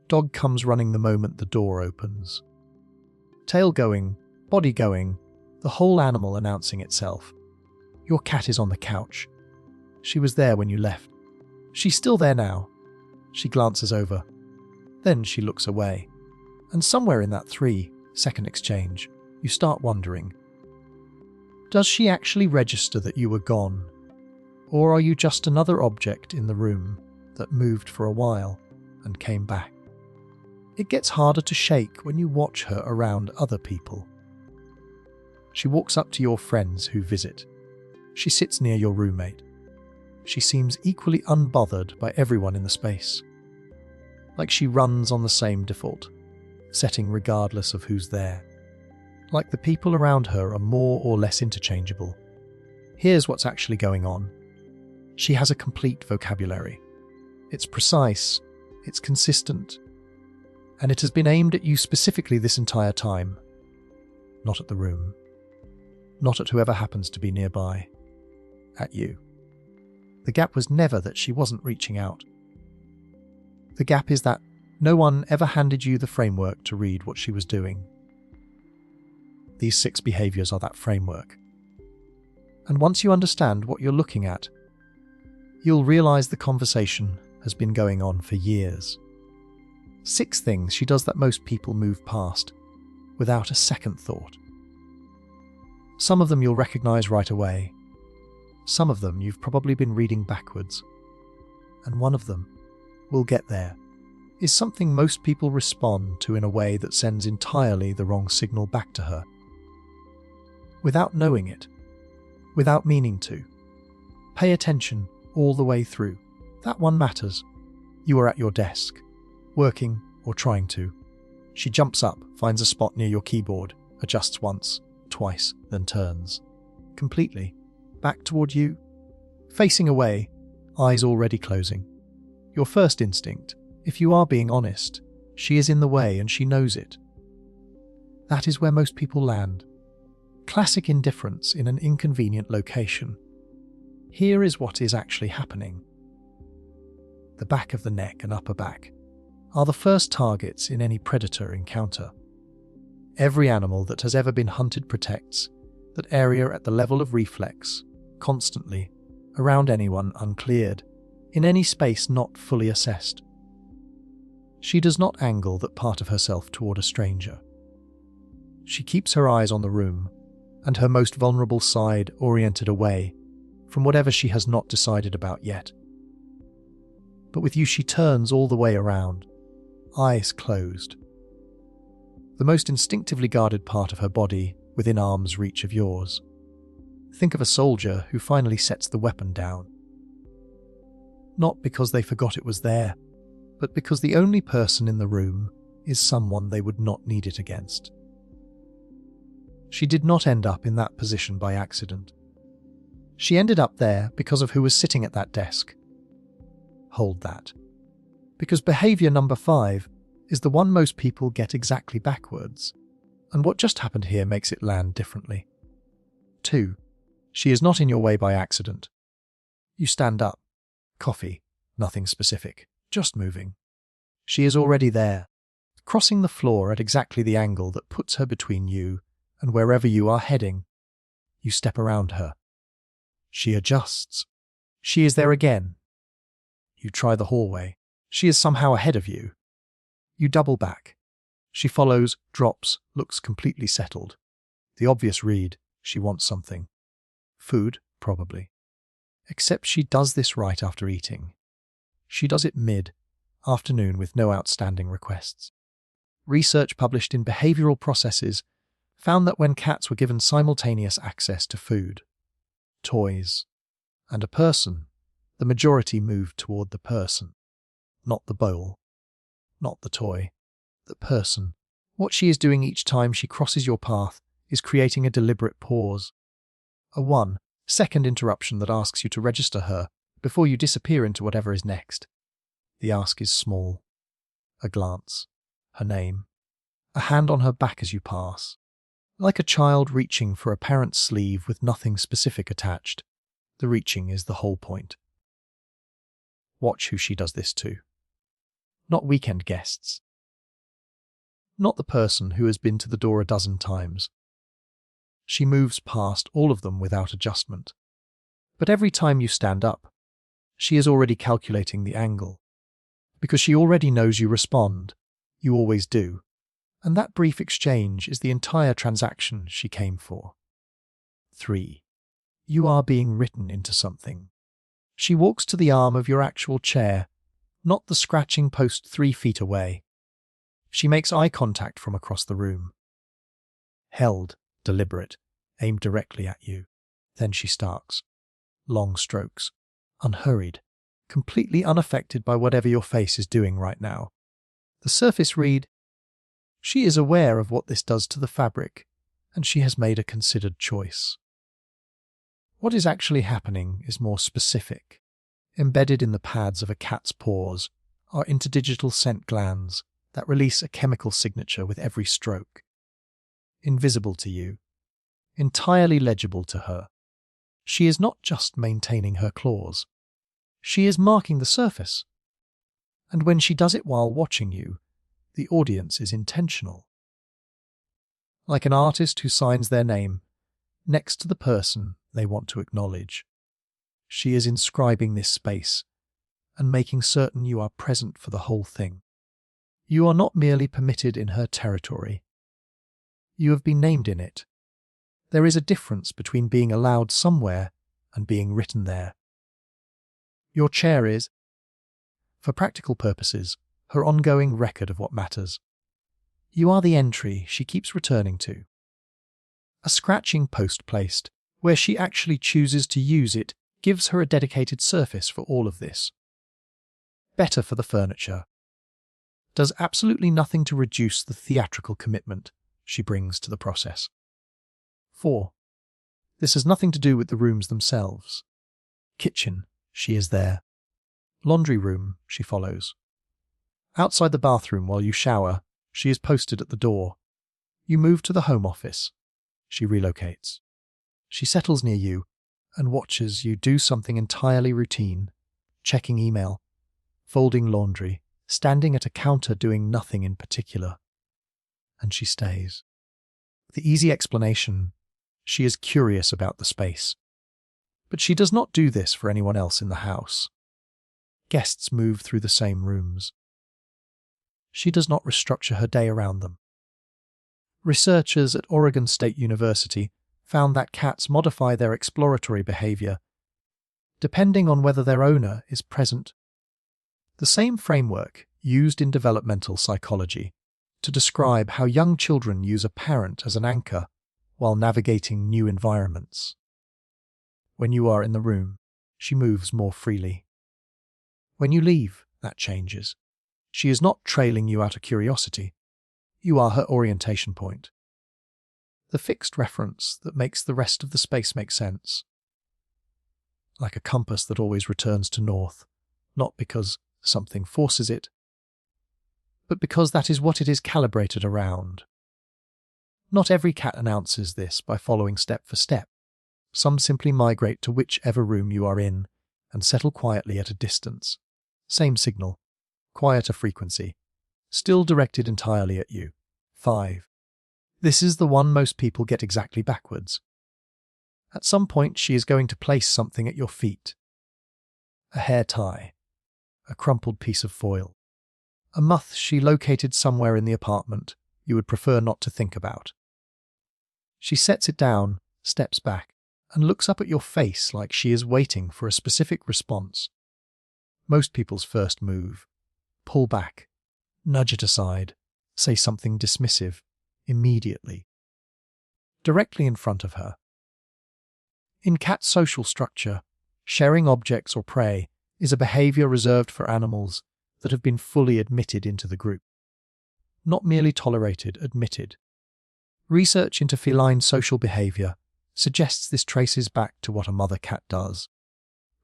Dog comes running the moment the door opens. Tail going, body going, the whole animal announcing itself. Your cat is on the couch. She was there when you left. She's still there now. She glances over. Then she looks away. And somewhere in that 3-second exchange, you start wondering, does she actually register that you were gone? Or are you just another object in the room that moved for a while and came back? It gets harder to shake when you watch her around other people. She walks up to your friends who visit. She sits near your roommate. She seems equally unbothered by everyone in the space. Like she runs on the same default setting regardless of who's there. Like the people around her are more or less interchangeable. Here's what's actually going on. She has a complete vocabulary. It's precise, it's consistent, and it has been aimed at you specifically this entire time. Not at the room. Not at whoever happens to be nearby. At you. The gap was never that she wasn't reaching out. The gap is that no one ever handed you the framework to read what she was doing. These 6 behaviors are that framework. And once you understand what you're looking at, you'll realize the conversation has been going on for years. 6 things she does that most people move past, without a second thought. Some of them you'll recognize right away. Some of them you've probably been reading backwards. And one of them, we'll get there, is something most people respond to in a way that sends entirely the wrong signal back to her. Without knowing it, without meaning to. Pay attention all the way through. That one matters. You are at your desk, working or trying to. She jumps up, finds a spot near your keyboard, adjusts once, twice, then turns. Completely. Back toward you. Facing away, eyes already closing. Your first instinct, if you are being honest, she is in the way and she knows it. That is where most people land. Classic indifference in an inconvenient location. Here is what is actually happening. The back of the neck and upper back are the first targets in any predator encounter. Every animal that has ever been hunted protects that area at the level of reflex, constantly, around anyone uncleared, in any space not fully assessed. She does not angle that part of herself toward a stranger. She keeps her eyes on the room, and her most vulnerable side oriented away from whatever she has not decided about yet. But with you she turns all the way around, eyes closed. The most instinctively guarded part of her body within arm's reach of yours. Think of a soldier who finally sets the weapon down. Not because they forgot it was there, but because the only person in the room is someone they would not need it against. She did not end up in that position by accident. She ended up there because of who was sitting at that desk. Hold that. Because behavior number 5 is the one most people get exactly backwards, and what just happened here makes it land differently. 2. She is not in your way by accident. You stand up. Coffee. Nothing specific. Just moving. She is already there, crossing the floor at exactly the angle that puts her between you and wherever you are heading. You step around her. She adjusts. She is there again. You try the hallway. She is somehow ahead of you. You double back. She follows, drops, looks completely settled. The obvious read, she wants something. Food, probably. Except she does this right after eating. She does it mid-afternoon with no outstanding requests. Research published in Behavioral Processes found that when cats were given simultaneous access to food, toys, and a person, the majority moved toward the person. Not the bowl. Not the toy. The person. What she is doing each time she crosses your path is creating a deliberate pause. A 1-second interruption that asks you to register her before you disappear into whatever is next. The ask is small. A glance. Her name. A hand on her back as you pass. Like a child reaching for a parent's sleeve with nothing specific attached. The reaching is the whole point. Watch who she does this to. not weekend guests. Not the person who has been to the door a dozen times. She moves past all of them without adjustment. But every time you stand up, she is already calculating the angle. Because she already knows you respond. You always do. And that brief exchange is the entire transaction she came for. 3. You are being written into something. She walks to the arm of your actual chair, not the scratching post 3 feet away. She makes eye contact from across the room. Held, deliberate, aimed directly at you. Then she starts. Long strokes, unhurried, completely unaffected by whatever your face is doing right now. The surface read, she is aware of what this does to the fabric, and she has made a considered choice. What is actually happening is more specific. Embedded in the pads of a cat's paws are interdigital scent glands that release a chemical signature with every stroke. Invisible to you, entirely legible to her. She is not just maintaining her claws. She is marking the surface. And when she does it while watching you, the audience is intentional. Like an artist who signs their name next to the person they want to acknowledge. She is inscribing this space and making certain you are present for the whole thing. You are not merely permitted in her territory. You have been named in it. There is a difference between being allowed somewhere and being written there. Your chair is, for practical purposes, her ongoing record of what matters. You are the entry she keeps returning to. A scratching post placed, where she actually chooses to use it, gives her a dedicated surface for all of this. Better for the furniture. Does absolutely nothing to reduce the theatrical commitment she brings to the process. 4. This has nothing to do with the rooms themselves. Kitchen, she is there. Laundry room, she follows. Outside the bathroom while you shower, she is posted at the door. You move to the home office. She relocates. She settles near you and watches you do something entirely routine, checking email, folding laundry, standing at a counter doing nothing in particular. And she stays. The easy explanation, she is curious about the space. But she does not do this for anyone else in the house. Guests move through the same rooms. She does not restructure her day around them. Researchers at Oregon State University found that cats modify their exploratory behavior depending on whether their owner is present. The same framework used in developmental psychology to describe how young children use a parent as an anchor while navigating new environments. When you are in the room, she moves more freely. When you leave, that changes. She is not trailing you out of curiosity. You are her orientation point. The fixed reference that makes the rest of the space make sense. Like a compass that always returns to north, not because something forces it, but because that is what it is calibrated around. Not every cat announces this by following step for step. Some simply migrate to whichever room you are in and settle quietly at a distance. Same signal, quieter frequency, still directed entirely at you. 5. This is the one most people get exactly backwards. At some point she is going to place something at your feet. A hair tie, a crumpled piece of foil, a muff she located somewhere in the apartment you would prefer not to think about. She sets it down, steps back, and looks up at your face like she is waiting for a specific response. Most people's first move: pull back, nudge it aside, say something dismissive, immediately. Directly in front of her. In cat social structure, sharing objects or prey is a behavior reserved for animals that have been fully admitted into the group. Not merely tolerated, admitted. Research into feline social behavior suggests this traces back to what a mother cat does,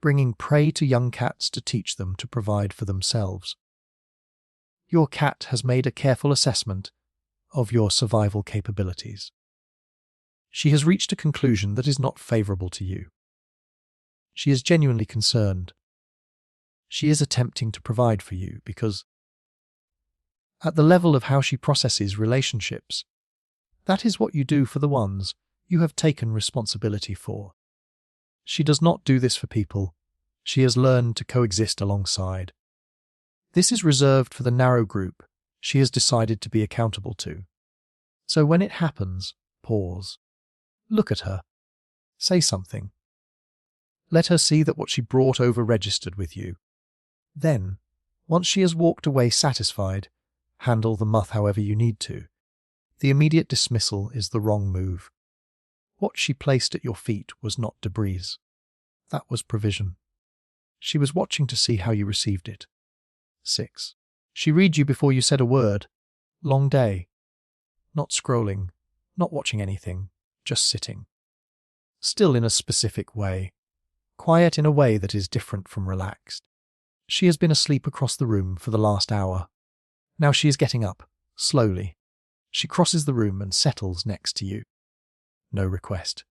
bringing prey to young cats to teach them to provide for themselves. Your cat has made a careful assessment of your survival capabilities. She has reached a conclusion that is not favourable to you. She is genuinely concerned. She is attempting to provide for you because at the level of how she processes relationships. That is what you do for the ones you have taken responsibility for. She does not do this for people she has learned to coexist alongside. This is reserved for the narrow group she has decided to be accountable to. So when it happens, pause. Look at her. Say something. Let her see that what she brought over registered with you. Then, once she has walked away satisfied, handle the muth however you need to. The immediate dismissal is the wrong move. What she placed at your feet was not debris. That was provision. She was watching to see how you received it. 6. She read you before you said a word. Long day. Not scrolling, not watching anything, just sitting. Still in a specific way. Quiet in a way that is different from relaxed. She has been asleep across the room for the last hour. Now she is getting up, slowly. She crosses the room and settles next to you. No request,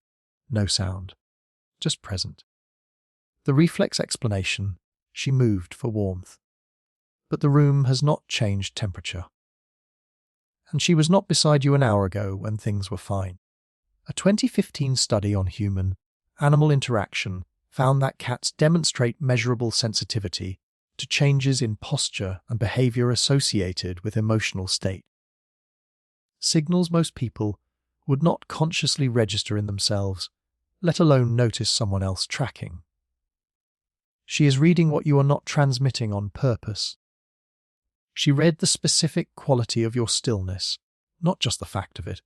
no sound, just present. The reflex explanation, she moved for warmth. But the room has not changed temperature. And she was not beside you an hour ago when things were fine. A 2015 study on human-animal interaction found that cats demonstrate measurable sensitivity to changes in posture and behavior associated with emotional state. Signals most people would not consciously register in themselves, let alone notice someone else tracking. She is reading what you are not transmitting on purpose. She read the specific quality of your stillness, not just the fact of it,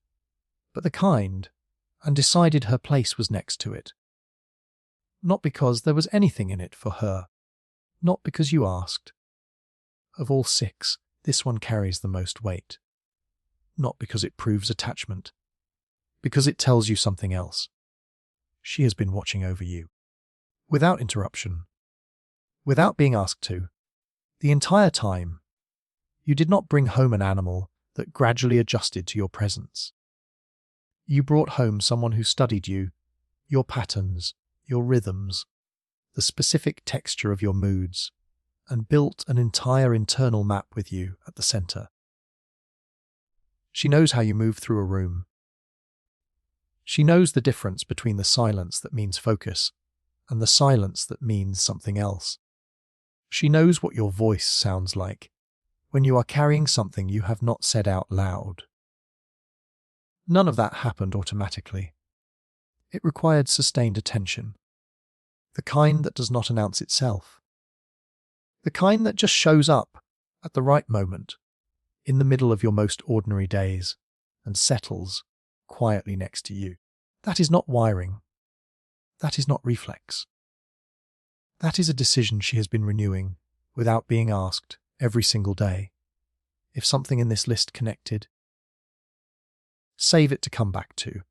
but the kind, and decided her place was next to it. Not because there was anything in it for her, not because you asked. Of all 6, this one carries the most weight. Not because it proves attachment, because it tells you something else. She has been watching over you. Without interruption. Without being asked to. The entire time. You did not bring home an animal that gradually adjusted to your presence. You brought home someone who studied you, your patterns, your rhythms, the specific texture of your moods, and built an entire internal map with you at the center. She knows how you move through a room. She knows the difference between the silence that means focus and the silence that means something else. She knows what your voice sounds like when you are carrying something you have not said out loud. None of that happened automatically. It required sustained attention. The kind that does not announce itself. The kind that just shows up at the right moment, in the middle of your most ordinary days, and settles quietly next to you. That is not wiring. That is not reflex. That is a decision she has been renewing, without being asked, every single day. If something in this list connected, save it to come back to.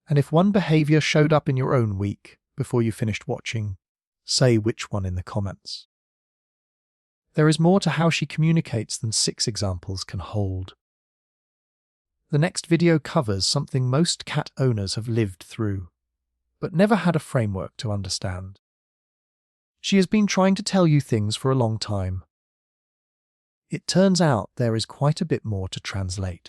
And if one behavior showed up in your own week before you finished watching, say which one in the comments. There is more to how she communicates than 6 examples can hold. The next video covers something most cat owners have lived through, but never had a framework to understand. She has been trying to tell you things for a long time. It turns out there is quite a bit more to translate.